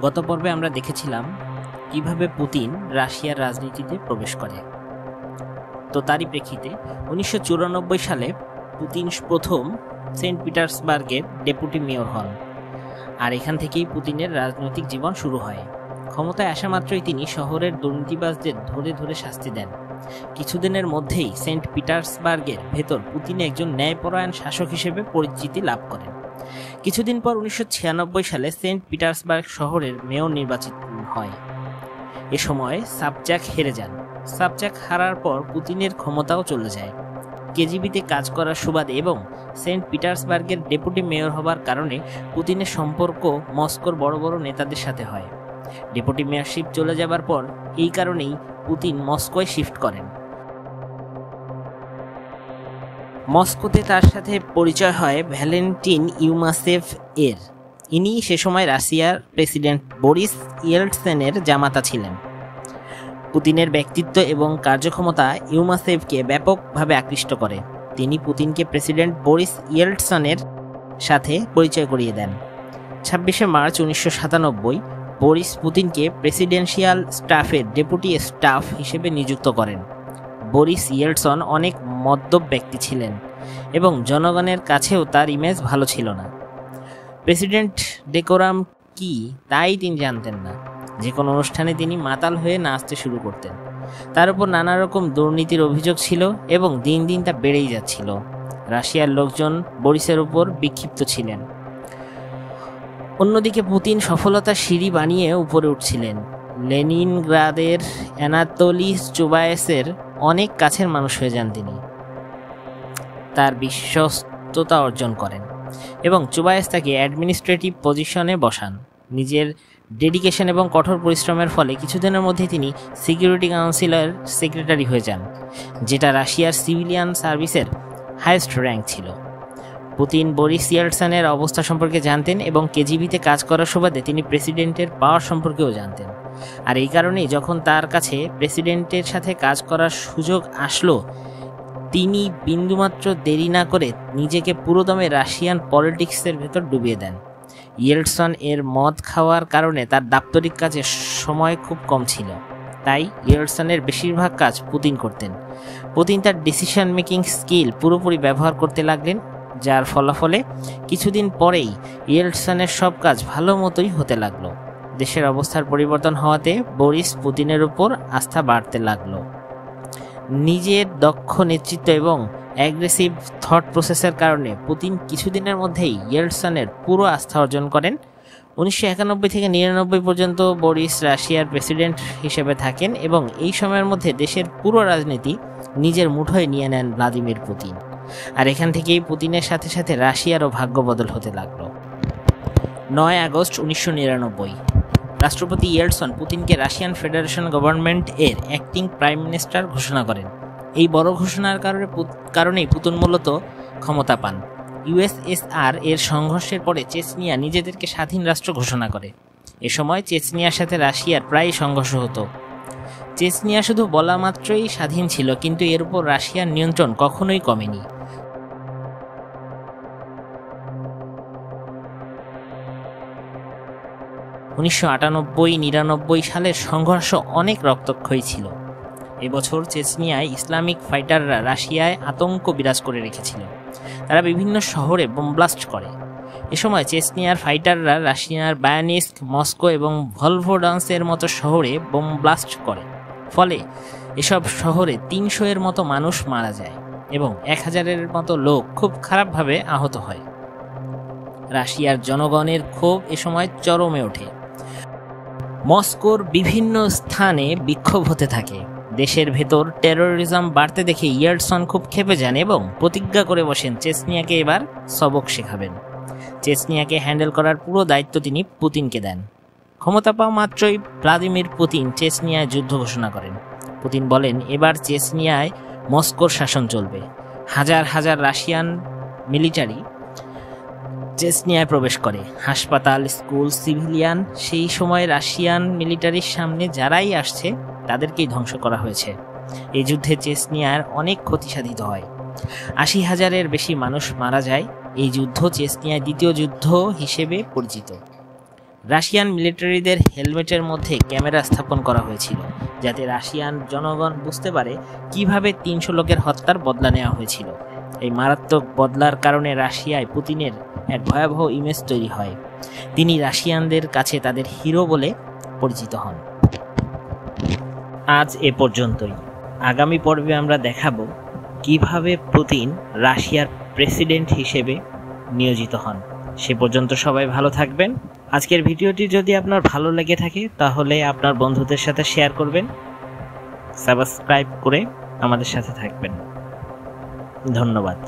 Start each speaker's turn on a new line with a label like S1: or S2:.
S1: গত পর্বে আমরা দেখেছিলাম কিভাবে পুতিন রাশিয়ার রাজনীতিতে প্রবেশ করে। তো তারই প্রেক্ষিতে 1994 সালে পুতিন প্রথম সেন্ট পিটার্সবার্গের ডেপুটি মেয়র হন, আর এখান থেকেই পুতিনের রাজনৈতিক জীবন শুরু হয়। ক্ষমতায় আসা মাত্রই তিনি শহরের দুর্নীতিবাজদের ধরে ধরে শাস্তি দেন। কিছুদিনের মধ্যেই সেন্ট পিটার্সবার্গের ভেতর পুতিন একজন ন্যায়পরায়ণ শাসক হিসেবে পরিচিতি লাভ করেন। কিছুদিন পর 1996 সালে সেন্ট পিটার্সবার্গ শহরের মেয়র নির্বাচিত হয়। এ সময় সাবচাক হেরে যান। সাবচাক হারার পর পুতিনের ক্ষমতাও চলে যায়। কেজিবিতে কাজ করার সুবাদে এবং সেন্ট পিটার্সবার্গের ডেপুটি মেয়র হবার কারণে পুতিনের সম্পর্ক মস্কোর বড় বড় নেতাদের সাথে হয়। ডেপুটি মেয়রশিপ চলে যাবার পর এই কারণেই পুতিন মস্কোয় শিফট করেন। মস্কোতে তার সাথে পরিচয় হয় ভ্যালেন্টিন ইউমাসেভ এর। ইনি সে সময় রাশিয়ার প্রেসিডেন্ট বরিস ইয়েলটসেনের জামাতা ছিলেন। পুতিনের ব্যক্তিত্ব এবং কার্যক্ষমতা ইউমাসেভকে ব্যাপকভাবে আকৃষ্ট করে। তিনি পুতিনকে প্রেসিডেন্ট বরিস ইয়েলটসনের সাথে পরিচয় করিয়ে দেন। 26শে মার্চ 1997 বরিস পুতিনকে প্রেসিডেন্সিয়াল স্টাফের ডেপুটি স্টাফ হিসেবে নিযুক্ত করেন। বরিস ইয়েলটসন অনেক মদ্যপ ব্যক্তি ছিলেন এবং জনগণের কাছেও তার ইমেজ ভালো ছিল না। প্রেসিডেন্ট ডেকোরাম কি তাই তিনি জানতেন না। যে কোনো অনুষ্ঠানে তিনি মাতাল হয়ে নাচতে শুরু করতেন। তার উপর নানা রকম দুর্নীতির অভিযোগ ছিল এবং দিন দিন তা বেড়েই যাচ্ছিল। রাশিয়ার লোকজন বরিসের উপর বিক্ষিপ্ত ছিলেন। অন্যদিকে পুতিন সফলতার সিঁড়ি বানিয়ে উপরে উঠছিলেন। লেনিনগ্রাদের অ্যানাতোলি চুবায়েসের অনেক কাছের মানুষ হয়ে যান তিনি। তার বিশ্বস্ততা অর্জন করেন এবং চুবায়েস তাকে অ্যাডমিনিস্ট্রেটিভ পজিশনে বসান। নিজের ডেডিকেশন এবং কঠোর পরিশ্রমের ফলে কিছুদিনের মধ্যে তিনি সিকিউরিটি কাউন্সিলের সেক্রেটারি হয়ে যান, যেটা রাশিয়ার সিভিলিয়ান সার্ভিসের হাইয়েস্ট র্যাঙ্ক ছিল। পুতিন বরিস ইয়েলটসনের অবস্থা সম্পর্কে জানতেন এবং কেজিবিতে কাজ করার সুবাদে তিনি প্রেসিডেন্টের পাওয়ার সম্পর্কেও জানতেন। আর এই কারণেই যখন তার কাছে প্রেসিডেন্টের সাথে কাজ করার সুযোগ আসলো, তিনি বিন্দুমাত্র দেরি না করে নিজেকে পুরোদমে রাশিয়ান পলিটিক্সের ভেতর ডুবিয়ে দেন। ইয়েলটসন এর মদ খাওয়ার কারণে তার দাপ্তরিক কাজে সময় খুব কম ছিল, তাই ইয়েলটসনের বেশিরভাগ কাজ পুতিন করতেন। পুতিন তার ডিসিশন মেকিং স্কিল পুরোপুরি ব্যবহার করতে লাগলেন, যার ফলাফলে কিছুদিন পরেই ইয়েলটসনের সব কাজ ভালো মতোই হতে লাগলো। দেশের অবস্থার পরিবর্তন হওয়াতে বরিস পুতিনের উপর আস্থা বাড়তে লাগলো। নিজের দক্ষ নেতৃত্ব এবং অ্যাগ্রেসিভ থট প্রসেসের কারণে পুতিন কিছুদিনের মধ্যেই ইয়েলটসনের পুরো আস্থা অর্জন করেন। 1991 থেকে 1999 পর্যন্ত বরিস রাশিয়ার প্রেসিডেন্ট হিসেবে থাকেন এবং এই সময়ের মধ্যে দেশের পুরো রাজনীতি নিজের মুঠোয় নিয়ে নেন ভ্লাদিমির পুতিন। আর এখান থেকেই পুতিনের সাথে সাথে রাশিয়ারও ভাগ্য বদল হতে লাগলো। 9 আগস্ট 1999 রাষ্ট্রপতি ইয়েলটসন পুতিনকে রাশিয়ান ফেডারেশন গভর্নমেন্ট এর অ্যাক্টিং প্রাইম মিনিস্টার ঘোষণা করেন। এই বড় ঘোষণার কারণেই পুতিন মূলত ক্ষমতা পান। ইউএসএসআর এর সংঘর্ষের পরে চেচনিয়া নিজেদেরকে স্বাধীন রাষ্ট্র ঘোষণা করে। এ সময় চেচনিয়ার সাথে রাশিয়ার প্রায় সংঘর্ষ হতো। চেচনিয়া শুধু বলা মাত্রই স্বাধীন ছিল, কিন্তু এর উপর রাশিয়ার নিয়ন্ত্রণ কখনোই কমেনি। উনিশশো 98-99 সালের সংঘর্ষ অনেক রক্তক্ষয়ী ছিল। এবছর চেচনিয়ায় ইসলামিক ফাইটাররা রাশিয়ায় আতঙ্ক বিরাজ করে রেখেছিল। তারা বিভিন্ন শহরে বোমব্লাস্ট করে। এ সময় চেচনিয়ার ফাইটাররা রাশিয়ার বায়ানিস্ক, মস্কো এবং ভলভোডান্সের মতো শহরে বোমব্লাস্ট করে। ফলে এসব শহরে 300-এর মতো মানুষ মারা যায় এবং 1000-এর মতো লোক খুব খারাপভাবে আহত হয়। রাশিয়ার জনগণের ক্ষোভ এ সময় চরমে ওঠে। মস্কোর বিভিন্ন স্থানে বিক্ষোভ হতে থাকে। দেশের ভেতর টেরোরিজম বাড়তে দেখে ইয়েলটসন খুব ক্ষেপে যান এবং প্রতিজ্ঞা করে বসেন চেচনিয়াকে এবার সবক শেখাবেন। চেচনিয়াকে হ্যান্ডেল করার পুরো দায়িত্ব তিনি পুতিনকে দেন। ক্ষমতা পাওয়া মাত্রই ভ্লাদিমির পুতিন চেচনিয়ায় যুদ্ধ ঘোষণা করেন। পুতিন বলেন, এবার চেচনিয়ায় মস্কোর শাসন চলবে। হাজার হাজার রাশিয়ান মিলিটারি চেচনিয়ায় প্রবেশ করে। হাসপাতাল, স্কুল, সিভিলিয়ান, সেই সময় রাশিয়ান মিলিটারির সামনে যারাই আসছে তাদেরকেই ধ্বংস করা হয়েছে। এই যুদ্ধে চেচনিয়ার অনেক ক্ষতি সাধিত হয়। 80,000-এর বেশি মানুষ মারা যায়। এই যুদ্ধ চেচনিয়ায় দ্বিতীয় যুদ্ধ হিসেবে পরিচিত। রাশিয়ান মিলিটারিদের হেলমেটের মধ্যে ক্যামেরা স্থাপন করা হয়েছিল, যাতে রাশিয়ান জনগণ বুঝতে পারে কিভাবে 300 লোকের হত্যার বদলা নেওয়া হয়েছিল। এই মারাত্মক বদলার কারণে রাশিয়ায় পুতিনের এক ভয়াবহ ইমেজ তৈরি হয়। তিনি রাশিয়ানদের কাছে তাদের হিরো বলে পরিচিত হন। আজ এ পর্যন্তই। আগামী পর্বে আমরা দেখাবো কিভাবে পুতিন রাশিয়ার প্রেসিডেন্ট হিসেবে নিয়োজিত হন। সে পর্যন্ত সবাই ভালো থাকবেন। আজকের ভিডিওটি যদি আপনার ভালো লেগে থাকে তাহলে আপনার বন্ধুদের সাথে শেয়ার করবেন, সাবস্ক্রাইব করে আমাদের সাথে থাকবেন। ধন্যবাদ।